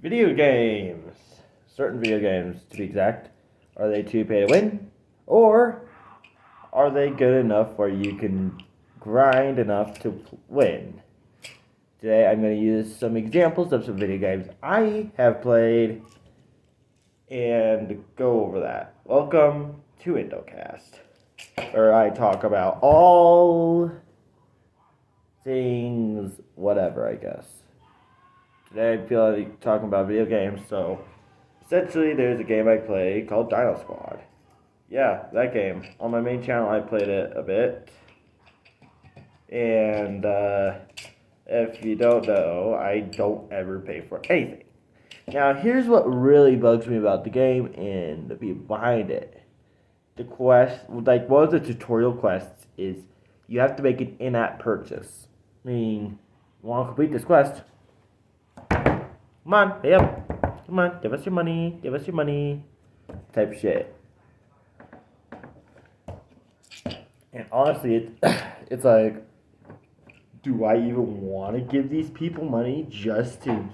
Video games. Certain video games, to be exact. Are they too pay to win? Or are they good enough where you can grind enough to win? Today I'm going to use some examples of some video games I have played and go over that. Welcome to IndoCast, where I talk about all things, whatever, I guess. Today I feel like talking about video games, so essentially there's a game I play called Dino Squad. Yeah, that game. On my main channel I played it a bit. And if you don't know, I don't ever pay for anything. Now here's what really bugs me about the game and the people behind it. The quest, like one of the tutorial quests is you have to make an in-app purchase. Meaning, you want to complete this quest? Come on, pay up. Come on, give us your money. Give us your money. Type shit. And honestly, it's like, do I even want to give these people money just to,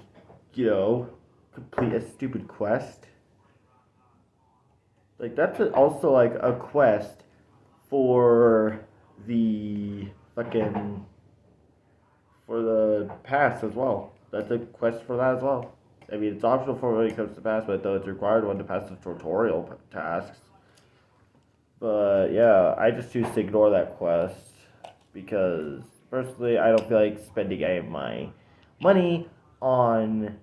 complete a stupid quest? Like, that's also like a quest for the for the pass as well. That's a quest for that as well. I mean, it's optional for when it comes to pass, but though it's required one to pass the tutorial tasks. But yeah, I just choose to ignore that quest because personally, I don't feel like spending any of my money on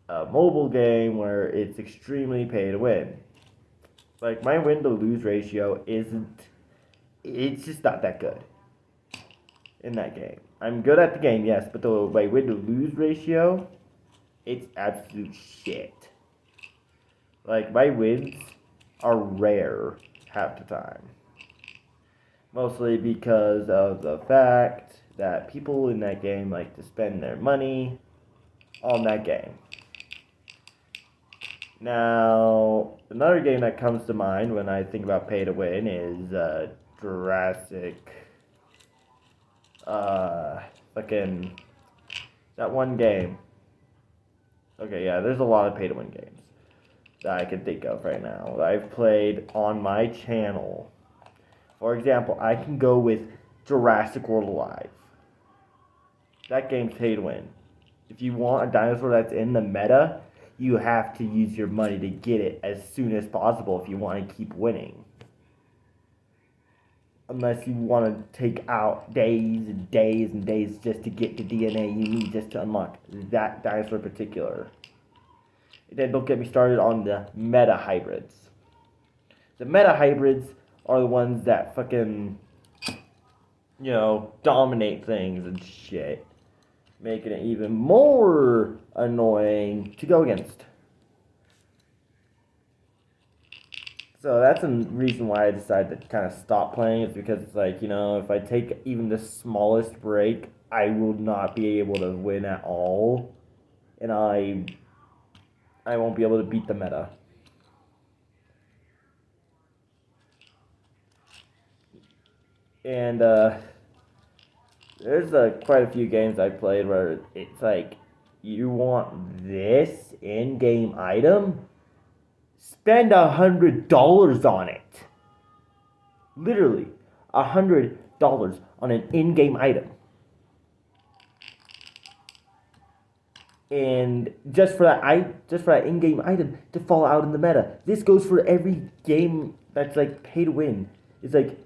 a mobile game where it's extremely pay to win. Like, my win to lose ratio it's just not that good in that game. I'm good at the game, yes, but my win to lose ratio, it's absolute shit. Like, my wins are rare half the time. Mostly because of the fact that people in that game like to spend their money on that game. Now, another game that comes to mind when I think about pay to win is Jurassic. That one game. Okay, yeah, there's a lot of pay to win games that I can think of right now that I've played on my channel. For example, I can go with Jurassic World Alive. That game's pay to win. If you want a dinosaur that's in the meta, you have to use your money to get it as soon as possible if you want to keep winning. Unless you want to take out days and days and days just to get the DNA you need just to unlock that dinosaur in particular. And then don't get me started on the meta hybrids. The meta hybrids are the ones that dominate things and shit, making it even more annoying to go against. So that's a reason why I decided to kind of stop playing, is because it's like, if I take even the smallest break, I will not be able to win at all, and I won't be able to beat the meta. And there's quite a few games I played where it's like, you want this in-game item? Spend $100 on it. Literally, $100 on an in-game item. And just for that in-game item to fall out in the meta. This goes for every game that's like pay to win. It's like,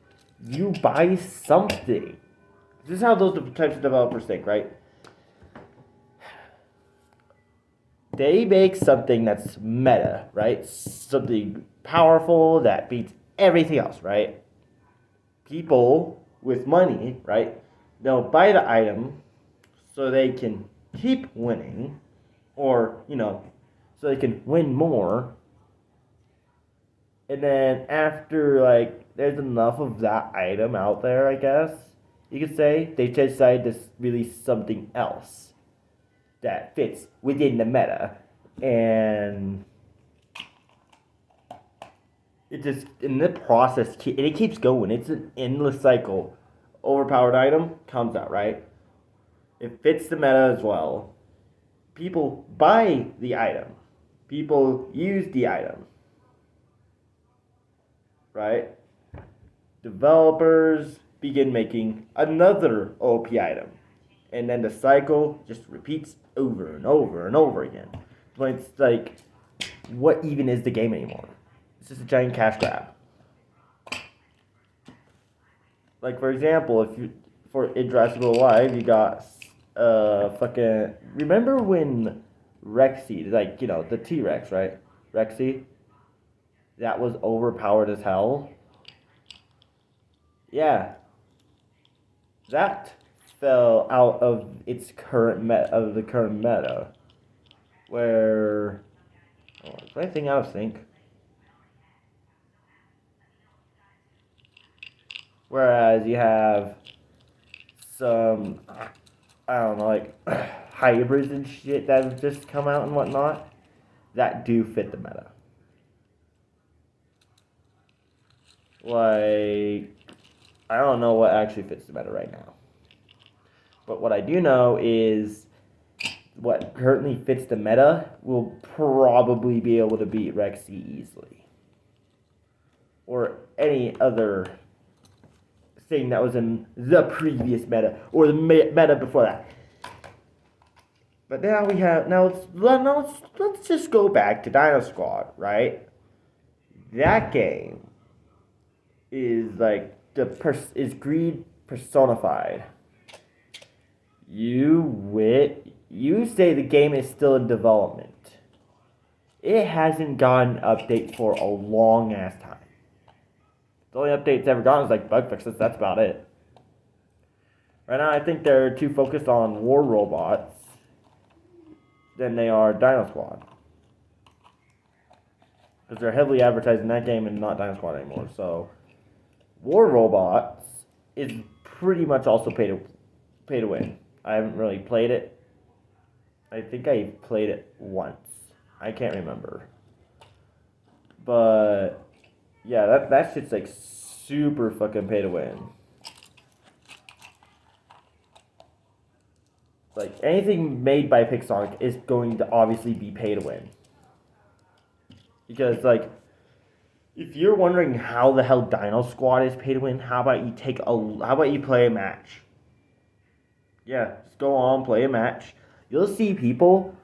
you buy something. This is how those types of developers think, right? They make something that's meta, right? Something powerful that beats everything else, right? People with money, right? They'll buy the item so they can keep winning, or, so they can win more. And then after, there's enough of that item out there, I guess you could say, they decide to release something else that fits within the meta, and it just, in the process, it keeps going. It's an endless cycle. Overpowered item comes out, right? It fits the meta as well. people buy the item. People use the item. Right? Developers begin making another OP item. And then the cycle just repeats over and over and over again. But it's like, what even is the game anymore? It's just a giant cash grab. Like, for example, in Jurassic World Live, you got fucking. Remember when Rexy, like, the T Rex, right? Rexy? That was overpowered as hell. Yeah. That fell out of its current meta. Where. Oh, is anything out of sync? Whereas you have some, I don't know, like hybrids and shit that have just come out and whatnot that do fit the meta. Like, I don't know what actually fits the meta right now. But what I do know is what currently fits the meta will probably be able to beat Rexy easily. Or any other thing that was in the previous meta or the meta before that. But now let's just go back to Dino Squad, right? That game is like is greed personified. You say the game is still in development. It hasn't gotten an update for a long ass time. The only update it's ever gotten is like bug fixes. That's about it. Right now, I think they're too focused on War Robots than they are Dino Squad. Because they're heavily advertising that game and not Dino Squad anymore. So, War Robots is pretty much also pay to win. I haven't really played it. I think I played it once. I can't remember. But yeah, that shit's like super fucking pay to win. Like, anything made by Pixar is going to obviously be pay to win. Because, like, if you're wondering how the hell Dino Squad is pay to win, how about you play a match? Yeah, just go on, play a match. You'll see people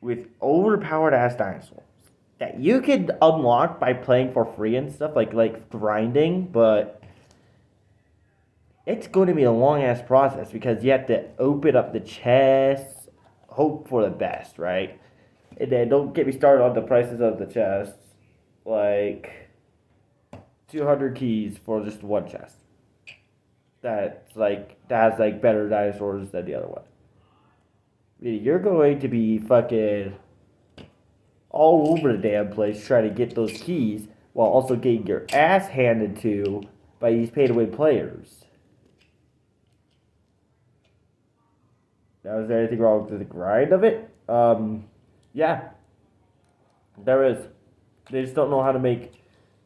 with overpowered ass dinosaurs that you could unlock by playing for free and stuff, like grinding, but it's going to be a long ass process because you have to open up the chests, hope for the best, right? And then don't get me started on the prices of the chests. Like 200 keys for just one chest. That has like better dinosaurs than the other one. You're going to be fucking all over the damn place trying to get those keys while also getting your ass handed to by these pay-to-win players. Now, is there anything wrong with the grind of it? Yeah. There is. They just don't know how to make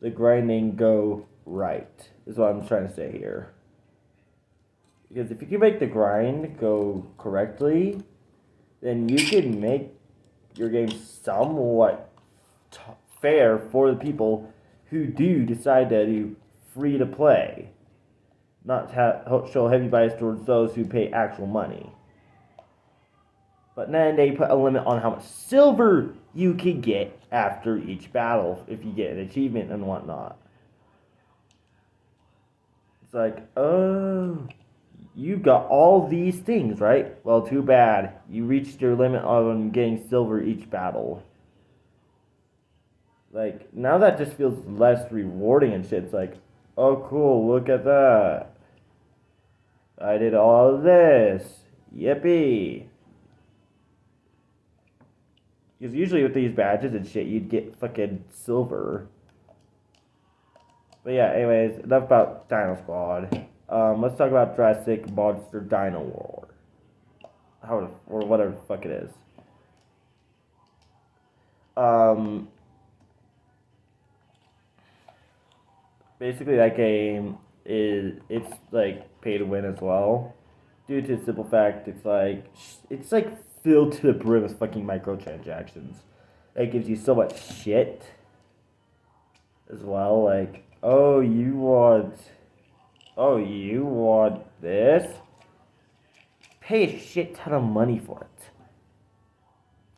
the grinding go right, is what I'm trying to say here. Because if you can make the grind go correctly, then you can make your game somewhat fair for the people who do decide to do free to play. Not show heavy bias towards those who pay actual money. But then they put a limit on how much silver you can get after each battle if you get an achievement and whatnot. It's like, oh, you got all these things, right? Well, too bad. You reached your limit on getting silver each battle. Like, now that just feels less rewarding and shit. It's like, oh, cool, look at that. I did all of this. Yippee. Because usually with these badges and shit, you'd get fucking silver. But yeah, anyways, enough about Dino Squad. Let's talk about Jurassic Monster Dino War. Or whatever the fuck it is. Basically that game it's like pay to win as well. Due to the simple fact it's like filled to the brim with fucking microtransactions. That gives you so much shit as well. Like, oh, you want this? Pay a shit ton of money for it.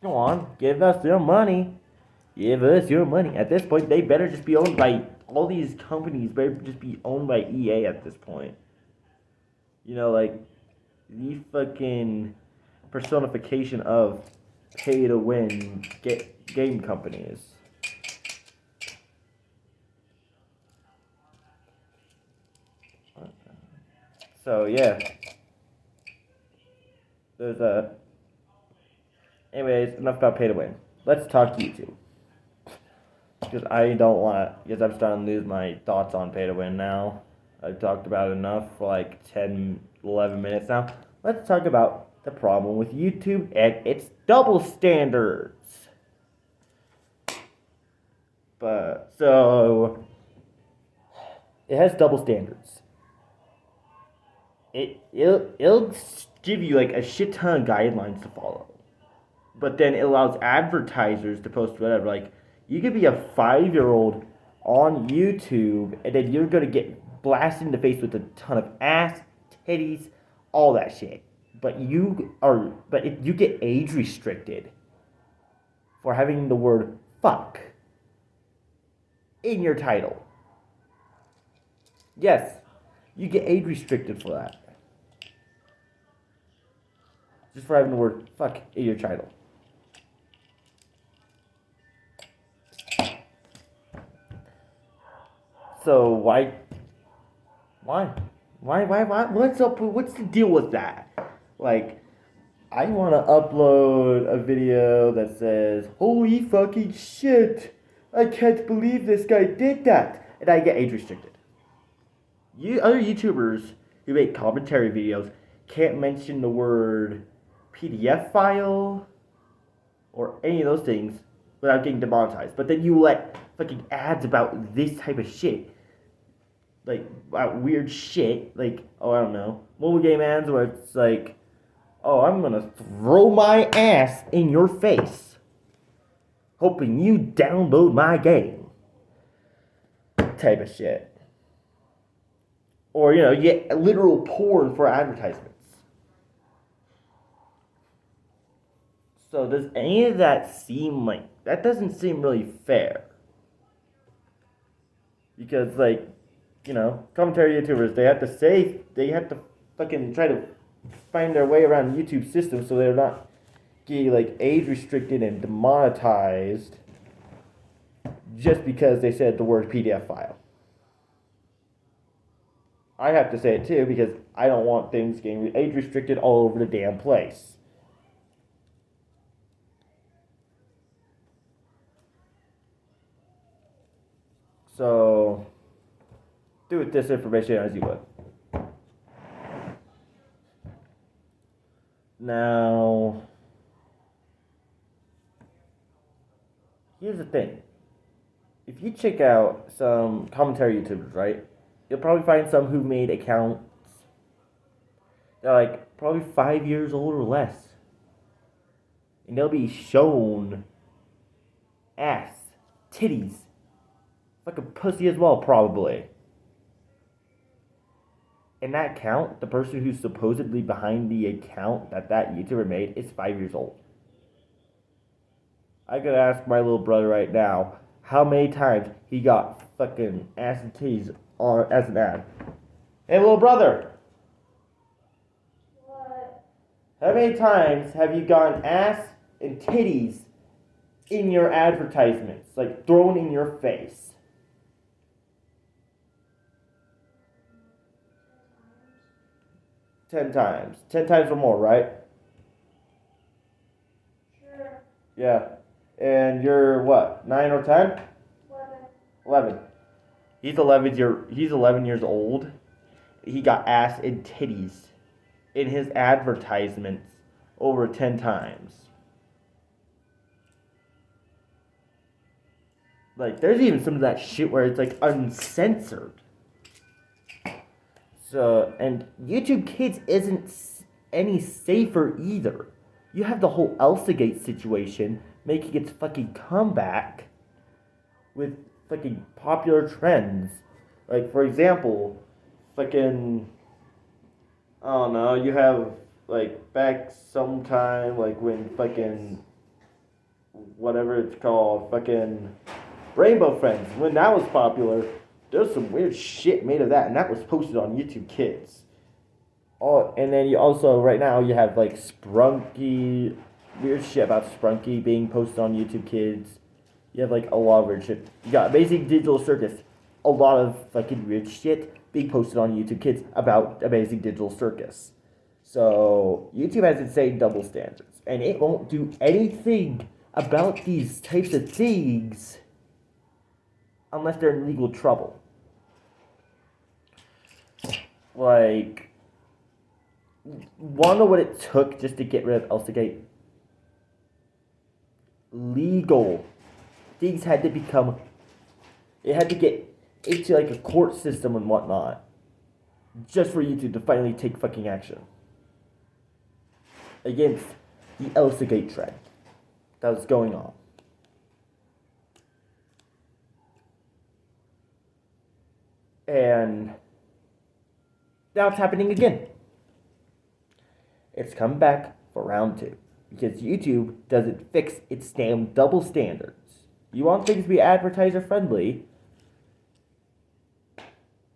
Go on, give us your money. Give us your money. At this point, they better just be owned by all these companies. Better just be owned by EA at this point. You know, like the fucking personification of pay to win game companies. So yeah, there's a. Anyways, enough about pay to win. Let's talk YouTube. Because I don't want to, because I'm starting to lose my thoughts on pay to win now. I've talked about it enough for like 10, 11 minutes now. Let's talk about the problem with YouTube and its double standards. But, so, it has double standards. It'll give you like a shit ton of guidelines to follow. But then it allows advertisers to post whatever. Like, you could be a 5-year-old on YouTube, and then you're gonna get blasted in the face with a ton of ass, titties, all that shit. But you get age restricted for having the word fuck in your title. Yes, you get age restricted for that. Just for having the word fuck in your title. So why? What's up? What's the deal with that? Like, I want to upload a video that says, "Holy fucking shit! I can't believe this guy did that," and I get age restricted. Other YouTubers who make commentary videos can't mention the word PDF file or any of those things without getting demonetized. But then you let fucking ads about this type of shit, like weird shit, like, oh, I don't know, mobile game ads where it's like, oh, I'm gonna throw my ass in your face, hoping you download my game, type of shit. Or, you know, you get literal porn for advertisements. So does any of that seem like, that doesn't seem really fair. Because, like, you know, commentary YouTubers, they have to fucking try to find their way around the YouTube system so they're not getting, like, age restricted and demonetized just because they said the word PDF file. I have to say it too because I don't want things getting age restricted all over the damn place. So, do with this information as you would. Now, here's the thing. If you check out some commentary YouTubers, right, you'll probably find some who made accounts that are like probably 5 years old or less. And they'll be shown ass, titties, fucking pussy as well, probably. And that account, the person who's supposedly behind the account that YouTuber made is 5 years old. I could ask my little brother right now how many times he got fucking ass and titties on as an ad. Hey, little brother. What? How many times have you gotten ass and titties in your advertisements, like thrown in your face? 10 times. 10 times or more, right? Sure. Yeah. And you're what, 9 or 10? 11. He's 11 years old. He got ass and titties in his advertisements over 10 times. Like, there's even some of that shit where it's like uncensored. So, and YouTube Kids isn't any safer either. You have the whole Elsagate situation making its fucking comeback with fucking popular trends. Like, for example, fucking, I don't know, you have, like, back sometime, like, when fucking, whatever it's called, fucking Rainbow Friends, when that was popular, there's some weird shit made of that, and that was posted on YouTube Kids. Oh, and then you also, right now, you have, like, Sprunky, weird shit about Sprunky being posted on YouTube Kids. You have, like, a lot of weird shit. You got Amazing Digital Circus, a lot of fucking weird shit being posted on YouTube Kids about Amazing Digital Circus. So, YouTube has insane double standards, and it won't do anything about these types of things unless they're in legal trouble. Like, wanna know what it took just to get rid of Elsagate? Legal. Things had to become, it had to get into like a court system and whatnot, just for YouTube to finally take fucking action against the Elsagate trend that was going on. And now it's happening again. It's come back for round 2 because YouTube doesn't fix its damn double standards. You want things to be advertiser friendly?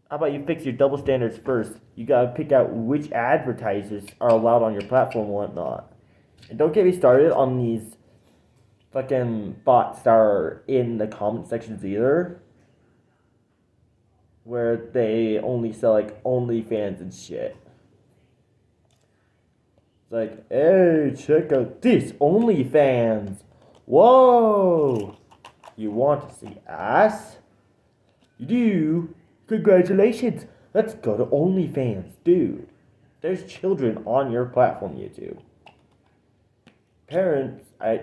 How about you fix your double standards first? You gotta pick out which advertisers are allowed on your platform and whatnot. And don't get me started on these fucking bots that are in the comment sections either, where they only sell like OnlyFans and shit. It's like, hey, check out this OnlyFans. Whoa! You want to see ass? You do? Congratulations! Let's go to OnlyFans, dude. There's children on your platform, YouTube. Parents, I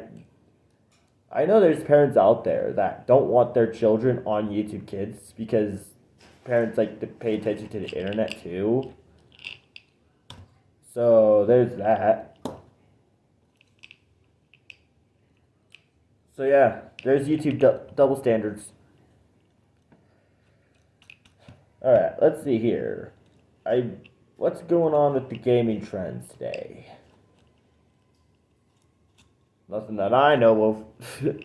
know there's parents out there that don't want their children on YouTube Kids because parents like to pay attention to the internet too. So there's that. So yeah, there's YouTube double standards. Alright, let's see here. What's going on with the gaming trends today? Nothing that I know of. Do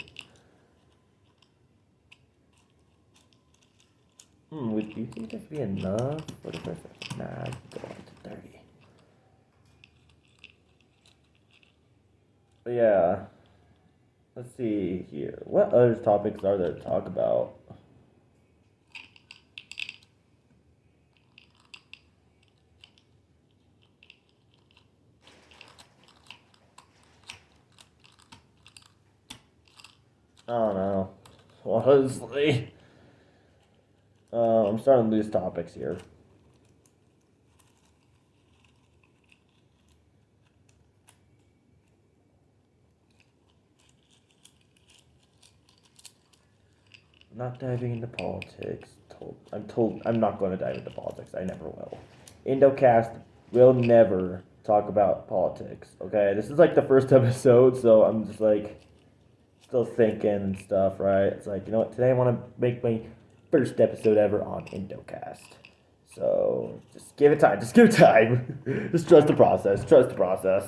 you think that'd be enough for the first one? Nah, I can go on to 30. But yeah. Let's see here. What other topics are there to talk about? I don't know. Honestly. I'm starting to lose topics here. Not diving into politics. I'm not going to dive into politics. I never will. IndoCast will never talk about politics. Okay, this is like the first episode, so I'm just like still thinking and stuff. Right? It's like, you know what? Today I want to make my first episode ever on IndoCast. So just give it time. Just give it time. Just trust the process. Trust the process.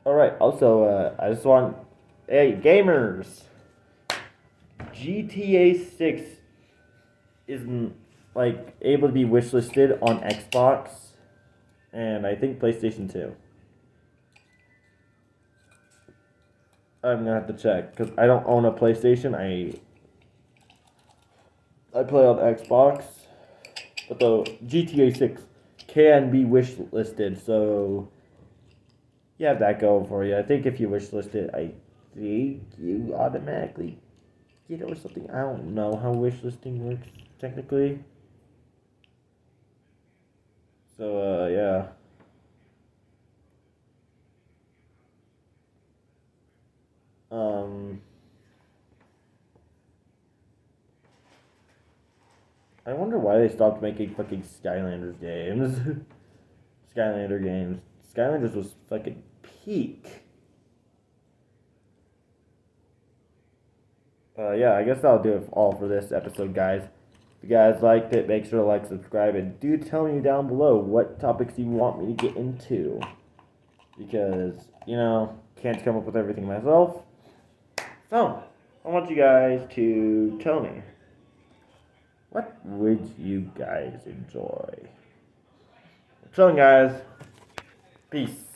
Alright, also, I just want, hey, gamers, GTA 6 isn't, like, able to be wishlisted on Xbox, and I think PlayStation 2. I'm gonna have to check, because I don't own a PlayStation, I play on Xbox, but the GTA 6 can be wishlisted, so you have that going for you. I think if you wishlist it, I think you automatically get it or something. I don't know how wishlisting works technically. So, yeah. I wonder why they stopped making fucking Skylanders games. Skylander games. Skylanders was fucking peak. Yeah, I guess that'll do it all for this episode, guys. If you guys liked it, make sure to like, subscribe, and do tell me down below what topics you want me to get into. Because, can't come up with everything myself. So, I want you guys to tell me, what would you guys enjoy? So, guys, peace.